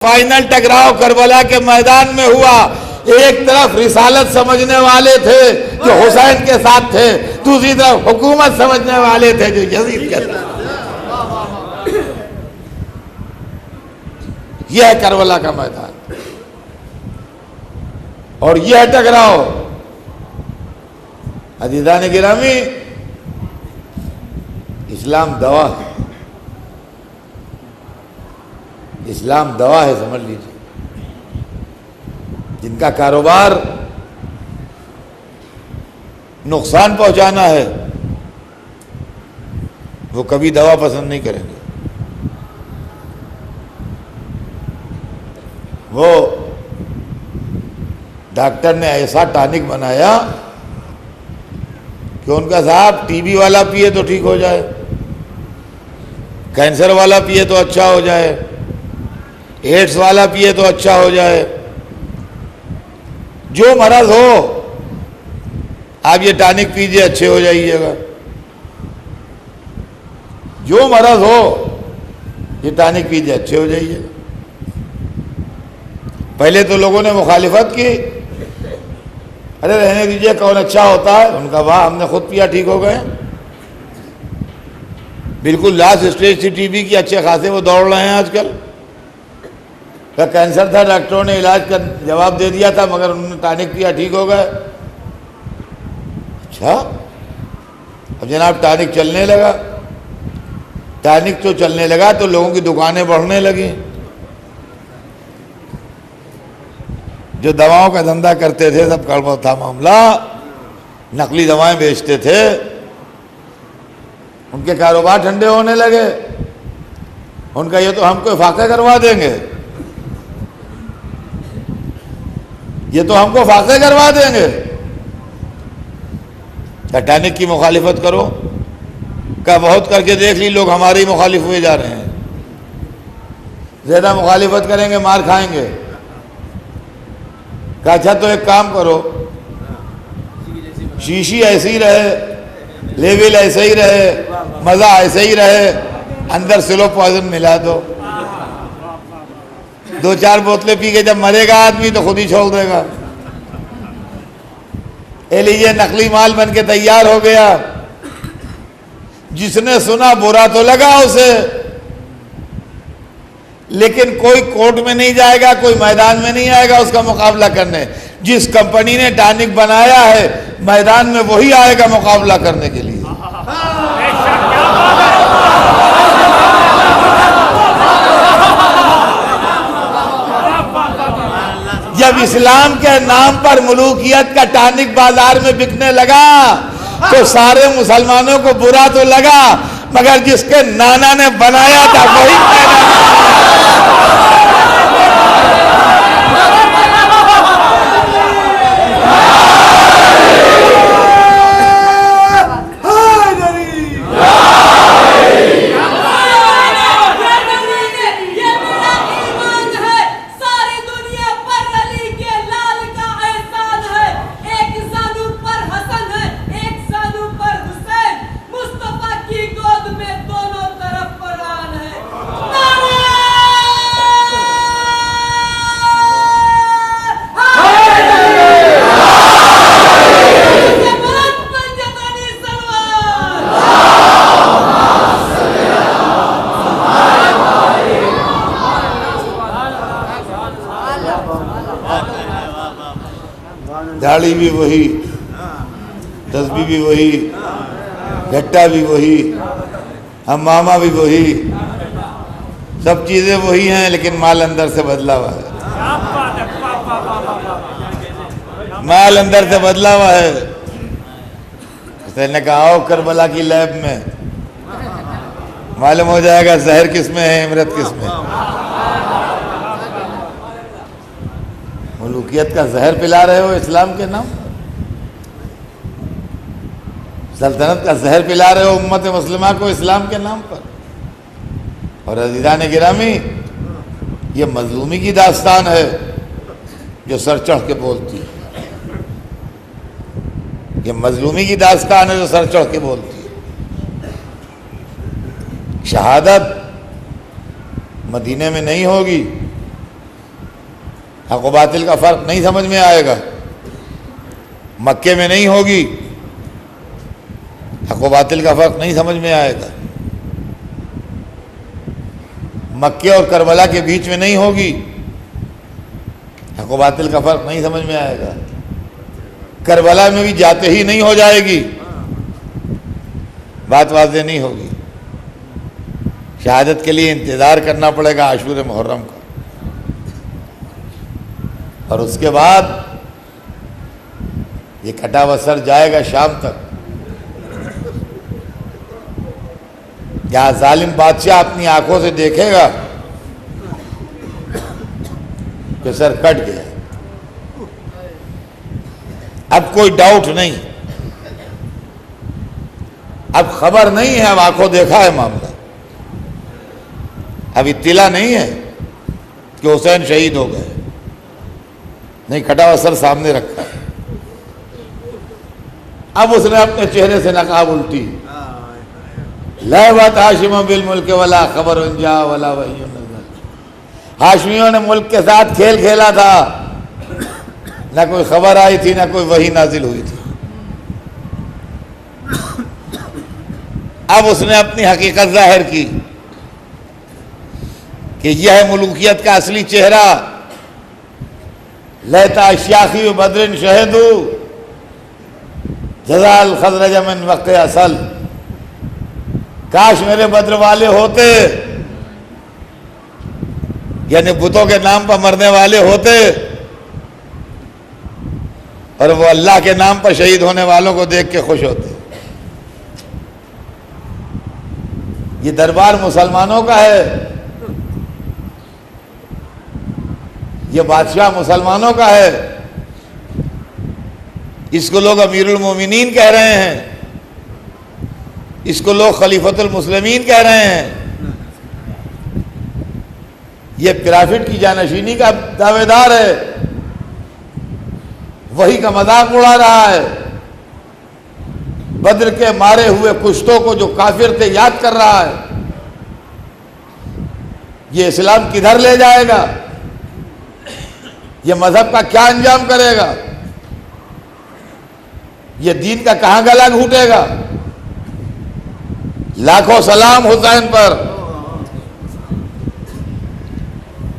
Final टकराव Karbala के मैदान में हुआ। एक तरफ रिसालत समझने वाले थे जो हुसैन के साथ थे, दूसरी तरफ हुकूमत समझने वाले थे जो यजीद के साथ। यह है करबला का मैदान और यह टकराव। अज़ीज़ान गिरामी, इस्लाम दवा है, इस्लाम दवा है, समझ लीजिए। जिनका कारोबार नुकसान पहुंचाना है वो कभी दवा पसंद नहीं करेंगे। वो डॉक्टर ने ऐसा टॉनिक बनाया कि उनका साहब टीबी वाला पिए तो ठीक हो जाए, कैंसर वाला पिए तो अच्छा हो जाए, एड्स वाला पिए तो अच्छा हो जाए, जो मरज हो आप ये टॉनिक पीजिए अच्छे हो जाइएगा। जो मरज हो ये टॉनिक पीजिए अच्छे हो जाइएगा। पहले तो लोगों ने मुखालिफत की, अरे रहने दीजिए कौन अच्छा होता है। उनका वाह हमने खुद पिया ठीक हो गए। बिल्कुल लास्ट स्टेज थी टीबी की, अच्छे खासे वो दौड़ रहे हैं आजकल। का कैंसर था, डॉक्टरों ने इलाज का जवाब दे दिया था मगर उन्होंने टॉनिक पिया ठीक हो गए। अच्छा, अब जनाब टॉनिक चलने लगा। टॉनिक तो चलने लगा तो लोगों की दुकानें बढ़ने लगी। जो दवाओं का धंधा करते थे सब गड़बड़ था मामला, नकली दवाएं बेचते थे, उनके कारोबार ठंडे होने लगे। उनका ये तो हमको फाका करवा देंगे, ये तो हमको फाके करवा देंगे। टॉनिक की मुखालिफत करो का बहुत करके देख ली, लोग हमारे ही मुखालिफ हुए जा रहे हैं। ज्यादा मुखालिफत करेंगे मार खाएंगे। का अच्छा तो एक काम करो, शीशी ऐसे ही रहे, लेवल ऐसे ही रहे, मजा ऐसे ही रहे, अंदर स्लो पॉइजन मिला दो। 2-4 बोतलें पी के जब मरेगा आदमी तो खुद ही छोड़ देगा। ये लीजिए नकली माल बन के तैयार हो गया। जिसने सुना बुरा तो लगा उसे, लेकिन कोई कोर्ट में नहीं जाएगा, कोई मैदान में नहीं आएगा उसका मुकाबला करने। जिस कंपनी ने टॉनिक बनाया है मैदान में वही आएगा मुकाबला करने के लिए। जब इस्लाम के नाम पर मुलूकियत का टॉनिक बाजार में बिकने लगा तो सारे मुसलमानों को बुरा तो लगा, मगर जिसके नाना ने बनाया था वही दाढ़ी भी वही, तस्बीह भी वही, घट्टा भी वही, हमामा भी वही, सब चीजें वही हैं, लेकिन माल अंदर से बदला हुआ है। माल अंदर से बदला हुआ है। उसने कहा आओ करबला की लैब में मालूम हो जाएगा जहर किस में है, इमरत किस में। मुलूकियत का जहर पिला रहे हो इस्लाम के नाम, सल्तनत का जहर पिला रहे हो उम्मत मुस्लिमा को इस्लाम के नाम पर। और अज़ीज़ान गिरामी, ये मजलूमी की दास्तान है जो सर चढ़ के बोलती है। ये मजलूमी की दास्तान है जो सर चढ़ के बोलती है। शहादत मदीने में नहीं होगी, हक व बातिल का फ़र्क नहीं समझ में आएगा, मक्के में नहीं होगी, हक व बातिल का फ़र्क नहीं समझ में आएगा, मक्के और करबला के बीच में नहीं होगी, हक व बातिल का फ़र्क नहीं समझ में आएगा, करबला में भी जाते ही नहीं हो जाएगी, बात वाज़ेह नहीं होगी। शहादत के लिए इंतज़ार करना पड़ेगा आशूर मुहर्रम का, और उसके बाद ये कटा हुआ सर जाएगा शाम तक। यहाँ जालिम बादशाह अपनी आंखों से देखेगा कि सर कट गया, अब कोई डाउट नहीं, अब खबर नहीं है, अब आंखों देखा है मामला, अब इत्तिला नहीं है कि हुसैन शहीद हो गए, नहीं, कटा हुआ सर सामने रखा है। अब उसने अपने चेहरे से नकाब उल्टी, लहबत हाशिम बिल मुल्क वला खबर उनजा वला वही, हाशमियों ने मुल्क के साथ खेल खेला था, ना कोई खबर आई थी, ना कोई वही नाजिल हुई थी। अब उसने अपनी हकीकत जाहिर की कि यह मुल्कियत का असली चेहरा, लहता शाखी बदरिन शहदू जजाल खजरज मिन वक़्त असल, काश मेरे बद्र वाले होते, यानी बुतों के नाम पर मरने वाले होते, और वो अल्लाह के नाम पर शहीद होने वालों को देख के खुश होते। ये दरबार मुसलमानों का है, ये बादशाह मुसलमानों का है, इसको लोग अमीरुल मोमिनीन कह रहे हैं, इसको लोग खलीफतुल मुस्लिमीन कह रहे हैं, ये पिरामिड की जानशीनी का दावेदार है, वही का मजाक उड़ा रहा है, बद्र के मारे हुए कुश्तों को जो काफिर थे याद कर रहा है। ये इस्लाम किधर ले जाएगा, ये मजहब का क्या अंजाम करेगा, ये दीन का कहां गला घूटेगा। लाखों सलाम हुसैन पर,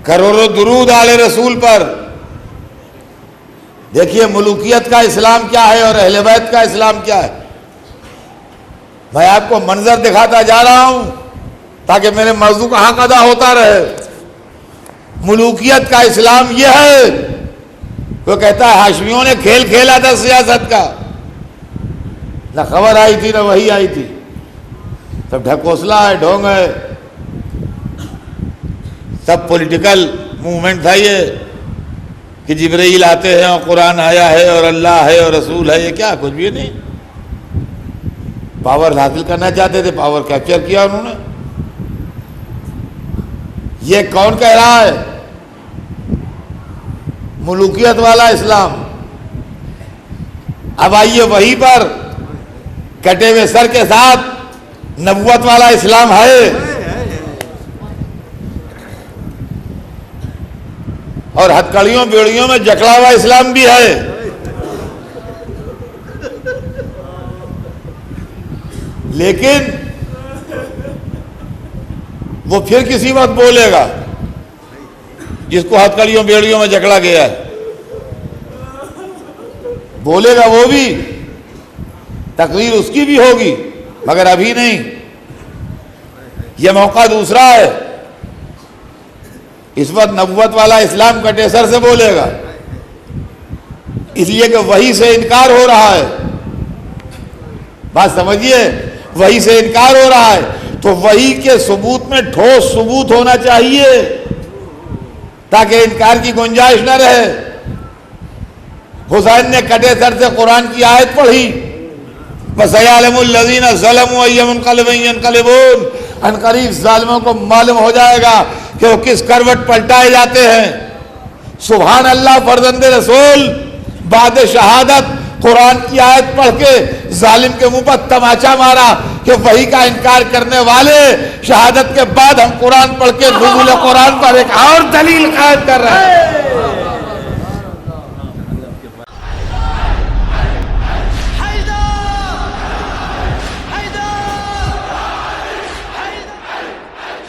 करोड़ों दुरूद आले रसूल पर। देखिए मुलूकियत का इस्लाम क्या है और अहले बैत का इस्लाम क्या है। मैं आपको मंजर दिखाता जा रहा हूं ताकि मेरे मौजू का हक अदा होता रहे। मुलूकियत का इस्लाम यह है, वो कहता है हाशमियों ने खेल खेला था सियासत का, ना खबर आई थी ना वही आई थी, सब ढकोसला है, ढोंग है, सब पॉलिटिकल मूवमेंट था ये कि जिब्रील आते हैं और कुरान आया है और अल्लाह है और रसूल है। ये क्या, कुछ भी नहीं। पावर हासिल करना चाहते थे, पावर कैप्चर किया उन्होंने। ये कौन कह रहा है मुलूकियत वाला इस्लाम। अब आइए वहीं पर कटे हुए सर के साथ नबुवत वाला इस्लाम है और हथकड़ियों बेड़ियों में जकड़ा हुआ इस्लाम भी है। लेकिन वो फिर किसी वक्त बोलेगा जिसको हथकड़ियों बेड़ियों में जकड़ा गया है, बोलेगा वो भी, तकरीर उसकी भी होगी, मगर अभी नहीं। यह मौका दूसरा है। इस वक्त नबुवत वाला इस्लाम कटे सर से बोलेगा, इसलिए कि वही से इनकार हो रहा है। बात समझिए, वही से इनकार हो रहा है, तो वही के सबूत में ठोस सबूत होना चाहिए ताकि इनकार की गुंजाइश न रहे। हुसैन ने कटे सर से कुरान की आयत पढ़ी, वसयअलमुल्लज़ीना ज़लमू अय्युमुनक़लिबिन यनक़लिबून। अनक़रीब ज़ालिमों को मालूम हो जाएगा कि वो किस करवट पलटाए जाते हैं। सुभान अल्लाह, फर्जंदे रसूल बाद शहादत कुरान की आयत पढ़ के जालिम के मुंह पर तमाचा मारा कि वही का इनकार करने वाले शहादत के बाद हम कुरान पढ़ के नुज़ूल कुरान पर एक और दलील कायम कर रहे हैं।